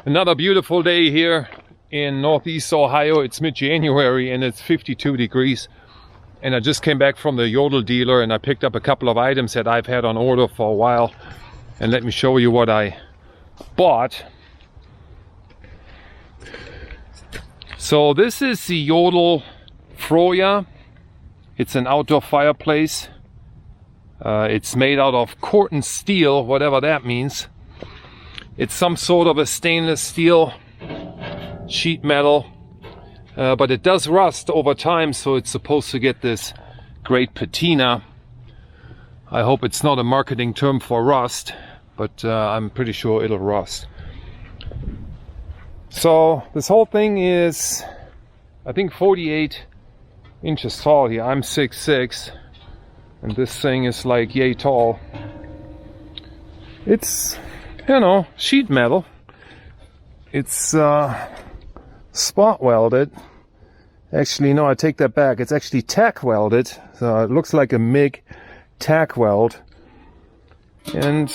Another beautiful day here in Northeast Ohio. It's mid-January and it's 52 degrees. And I just came back from the Yodel dealer and I picked up a couple of items that I've had on order for a while. And let me show you what I bought. So this is the Yodel Froya. It's an outdoor fireplace. It's made out of corten steel, whatever that means. It's some sort of a stainless steel sheet metal, but it does rust over time, so it's supposed to get this great patina. I hope it's not a marketing term for rust, but I'm pretty sure it'll rust. So this whole thing is, I think, 48 inches tall here. I'm 6'6", and this thing is like yay tall. It's, you know, sheet metal. It's spot welded. Actually, no, I take that back. It's actually tack welded. So it looks like a MIG tack weld. And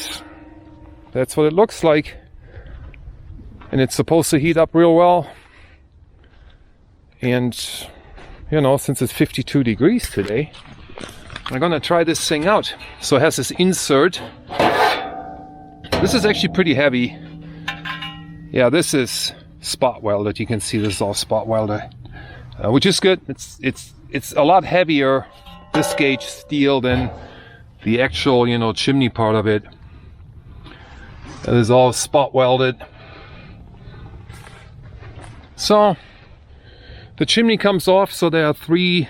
that's what it looks like. And it's supposed to heat up real well. And, you know, since it's 52 degrees today, I'm gonna try this thing out. So it has this insert. This is actually pretty heavy. Yeah, this is spot welded. You can see this is all spot welded, which is good. It's a lot heavier, this gauge steel, than the actual, you know, chimney part of it. It is all spot welded. So the chimney comes off. So there are 3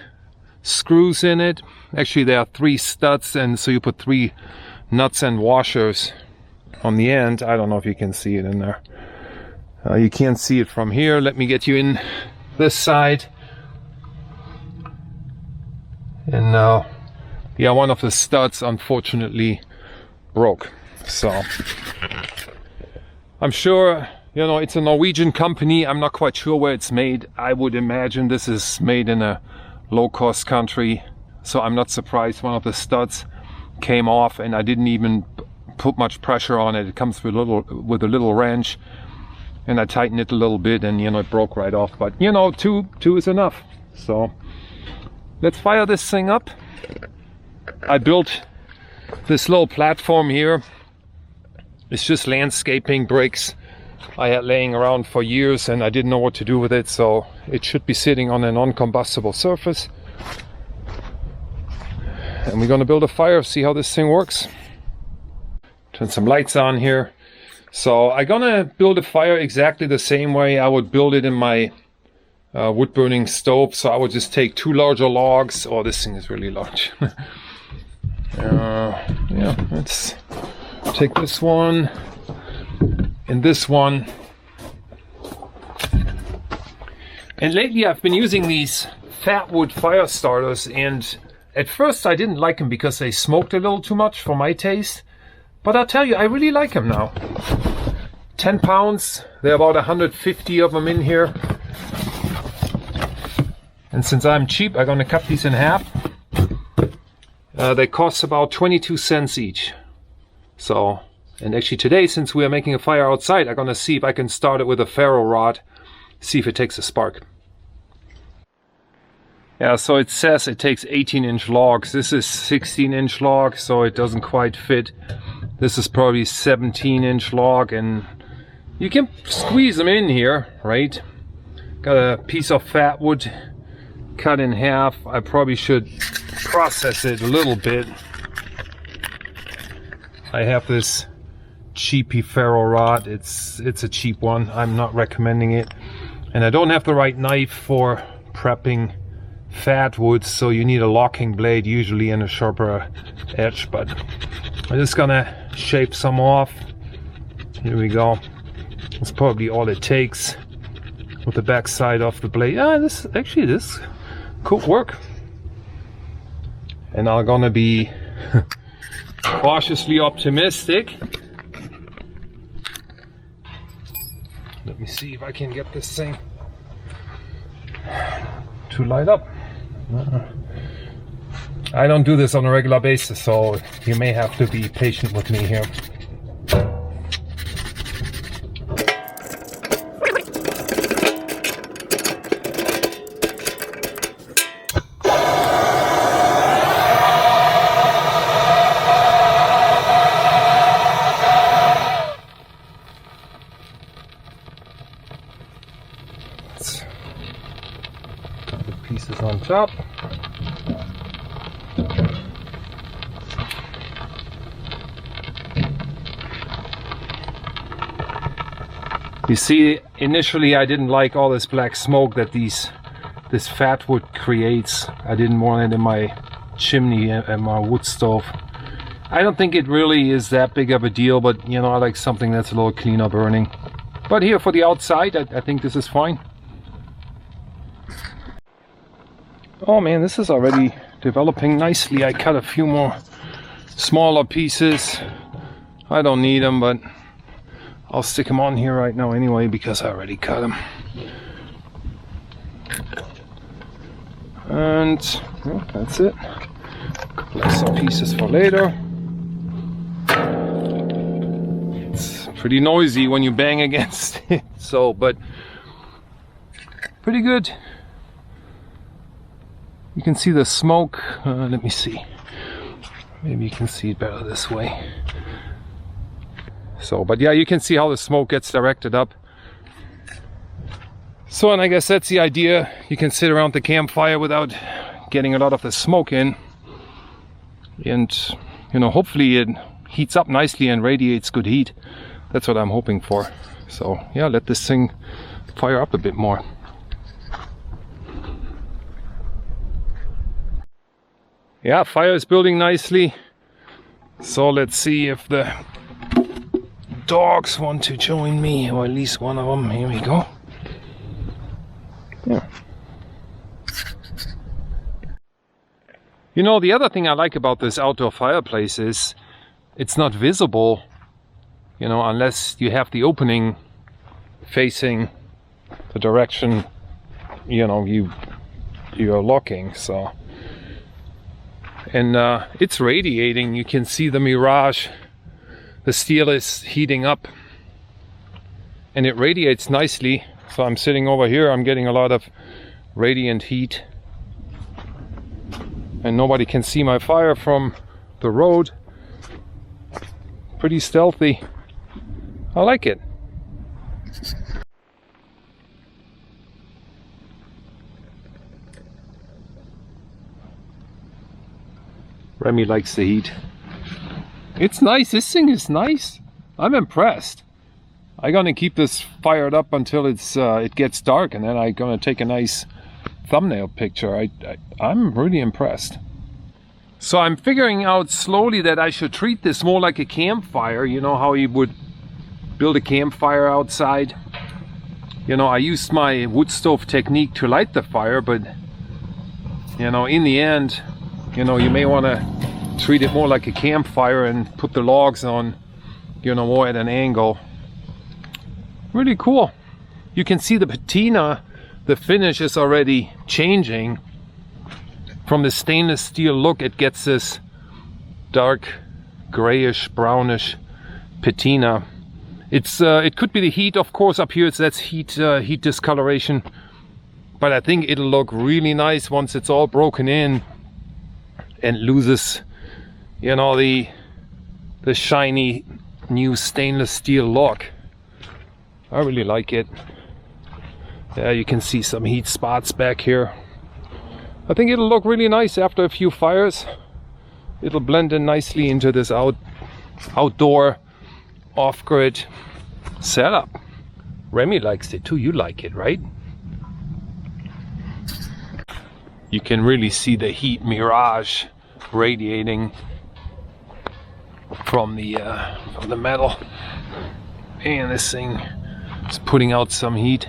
screws in it. Actually, there are 3 studs, and so you put 3 nuts and washers on the end. I don't know if you can see it in there. You can't see it from here. Let me get you in this side. And yeah, one of the studs unfortunately broke. So I'm sure, you know, it's a Norwegian company. I'm not quite sure where it's made. I would imagine this is made in a low-cost country. So I'm not surprised one of the studs came off, and I didn't even put much pressure on it. It comes with a little wrench, and I tightened it a little bit, and, you know, it broke right off. But, you know, two is enough. So let's fire this thing up. I built this little platform here. It's just landscaping bricks I had laying around for years, and I didn't know what to do with it, so it should be sitting on a non-combustible surface. And we're gonna build a fire, see how this thing works. Turn some lights on here. So I'm gonna build a fire exactly the same way I would build it in my wood burning stove. So I would just take 2 larger logs. Oh, this thing is really large. Yeah, let's take this one and this one. And lately I've been using these fat wood fire starters, and at first I didn't like them because they smoked a little too much for my taste. But I'll tell you, I really like them now. 10 pounds, there are about 150 of them in here. And since I'm cheap, I'm gonna cut these in half. They cost about 22 cents each. So, and actually today, since we are making a fire outside, I'm gonna see if I can start it with a ferro rod, see if it takes a spark. Yeah, so it says it takes 18-inch logs. This is 16-inch log, so it doesn't quite fit. This is probably 17-inch log, and you can squeeze them in here, right? Got a piece of fat wood cut in half. I probably should process it a little bit. I have this cheapy ferro rod. It's a cheap one. I'm not recommending it. And I don't have the right knife for prepping fat wood, so you need a locking blade usually and a sharper edge, but I'm just gonna shape some off. Here we go. That's probably all it takes with the back side of the blade. This could work. And I'm gonna be cautiously optimistic. Let me see if I can get this thing to light up. I don't do this on a regular basis, so you may have to be patient with me here. on top. You see, initially I didn't like all this black smoke that this fat wood creates. I didn't want it in my chimney and my wood stove. I don't think it really is that big of a deal, but you know, I like something that's a little cleaner burning. But here for the outside, I think this is fine. Oh man, this is already developing nicely. I cut a few more smaller pieces. I don't need them, but I'll stick them on here right now anyway because I already cut them. And well, that's it. A couple extra pieces for later. It's pretty noisy when you bang against it, so, but pretty good. You can see the smoke. Let me see. Maybe you can see it better this way. So, but yeah, you can see how the smoke gets directed up. So, and I guess that's the idea. You can sit around the campfire without getting a lot of the smoke in. And, you know, hopefully it heats up nicely and radiates good heat. That's what I'm hoping for. So, yeah, let this thing fire up a bit more. Yeah, fire is building nicely. So let's see if the dogs want to join me, or at least one of them. Here we go. Yeah. You know, the other thing I like about this outdoor fireplace is it's not visible, you know, unless you have the opening facing the direction, you know, you're looking. So, and it's radiating. You can see the mirage. The steel is heating up and it radiates nicely. So I'm sitting over here, I'm getting a lot of radiant heat. And nobody can see my fire from the road. Pretty stealthy. I like it. Remy likes the heat. It's nice. This thing is nice. I'm impressed. I'm gonna keep this fired up until it gets dark, and then I'm gonna take a nice thumbnail picture. I'm really impressed. So I'm figuring out slowly that I should treat this more like a campfire. You know how you would build a campfire outside. You know, I used my wood stove technique to light the fire, but you know, in the end, you know, you may want to treat it more like a campfire and put the logs on, you know, more at an angle. Really cool. You can see the patina, the finish is already changing. From the stainless steel look, it gets this dark grayish brownish patina. It could be the heat, of course. Up here that's heat discoloration, but I think it'll look really nice once it's all broken in and loses, you know, the shiny new stainless steel look. I really like it. Yeah, you can see some heat spots back here. I think it'll look really nice after a few fires. It'll blend in nicely into this outdoor off-grid setup. Remy likes it too. You like it, right? You can really see the heat mirage radiating from the metal. And this thing is putting out some heat.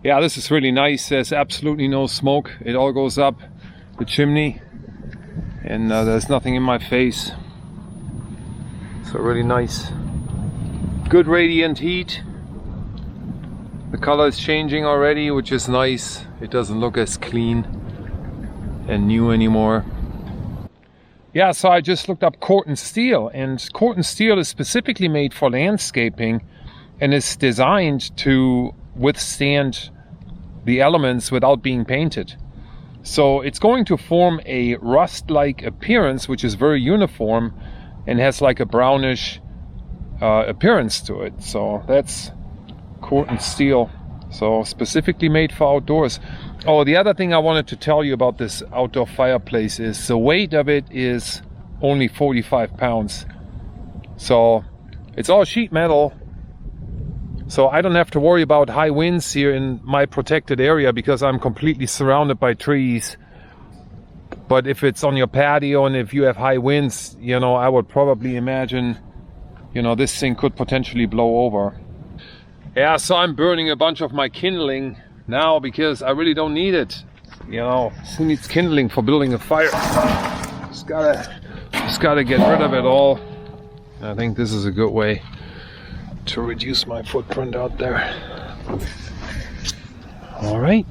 Yeah, this is really nice. There's absolutely no smoke. It all goes up the chimney, and there's nothing in my face. So really nice. Good radiant heat. The color is changing already, which is nice. It doesn't look as clean and new anymore. Yeah, so I just looked up Corten steel, and Corten steel is specifically made for landscaping and is designed to withstand the elements without being painted. So it's going to form a rust-like appearance, which is very uniform and has like a brownish appearance to it. So that's Corten steel, so specifically made for outdoors. Oh, the other thing I wanted to tell you about this outdoor fireplace is the weight of it is only 45 pounds. So it's all sheet metal, so I don't have to worry about high winds here in my protected area because I'm completely surrounded by trees. But if it's on your patio and if you have high winds, you know, I would probably imagine, you know, this thing could potentially blow over. Yeah, so I'm burning a bunch of my kindling now because I really don't need it. You know, who needs kindling for building a fire? Just gotta get rid of it all. I think this is a good way to reduce my footprint out there. All right.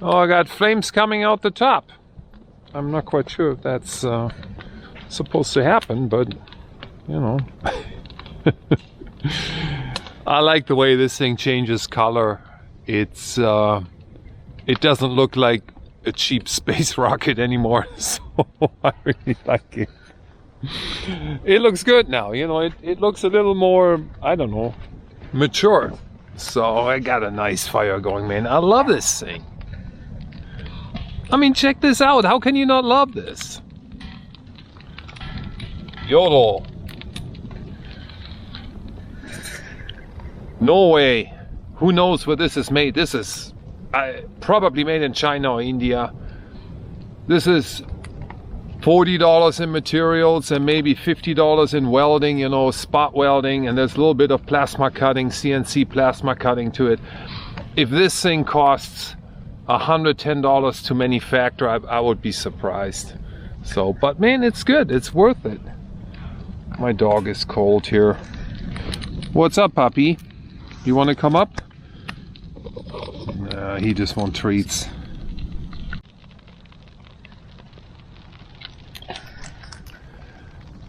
Oh, I got flames coming out the top. I'm not quite sure if that's supposed to happen, but you know. I like the way this thing changes color. It's it doesn't look like a cheap space rocket anymore, so I really like it. It looks good now, you know, it looks a little more, I don't know, mature. So I got a nice fire going, man. I love this thing. I mean, check this out. How can you not love this? Yodel. Norway. Who knows where this is made? This is probably made in China or India. This is $40 in materials and maybe $50 in welding, you know, spot welding, and there's a little bit of plasma cutting, CNC plasma cutting to it. If this thing costs $110 to manufacture, I would be surprised. So, but man, it's good. It's worth it. My dog is cold here. What's up, puppy? You want to come up? Nah, he just wants treats.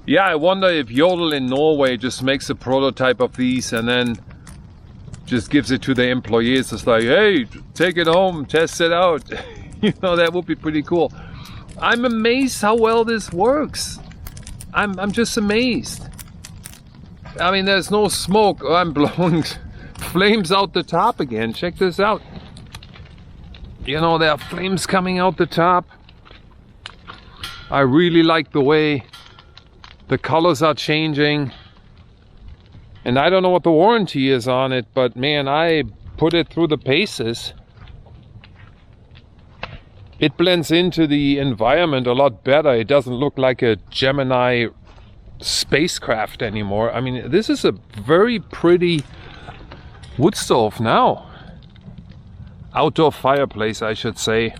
Yeah, I wonder if Yodel in Norway just makes a prototype of these and then just gives it to the employees. It's like, hey, take it home, test it out. You know, that would be pretty cool. I'm amazed how well this works. I'm just amazed. I mean, there's no smoke. Oh, I'm blowing flames out the top again. Check this out. You know, there are flames coming out the top. I really like the way the colors are changing. And I don't know what the warranty is on it, but man, I put it through the paces. It blends into the environment a lot better. It doesn't look like a Gemini spacecraft anymore. I mean, this is a very pretty wood stove now. Outdoor fireplace, I should say.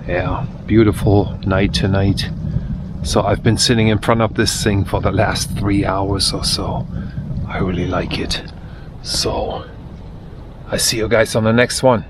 Yeah, beautiful night tonight. So I've been sitting in front of this thing for the last 3 hours or so. I really like it. So I see you guys on the next one.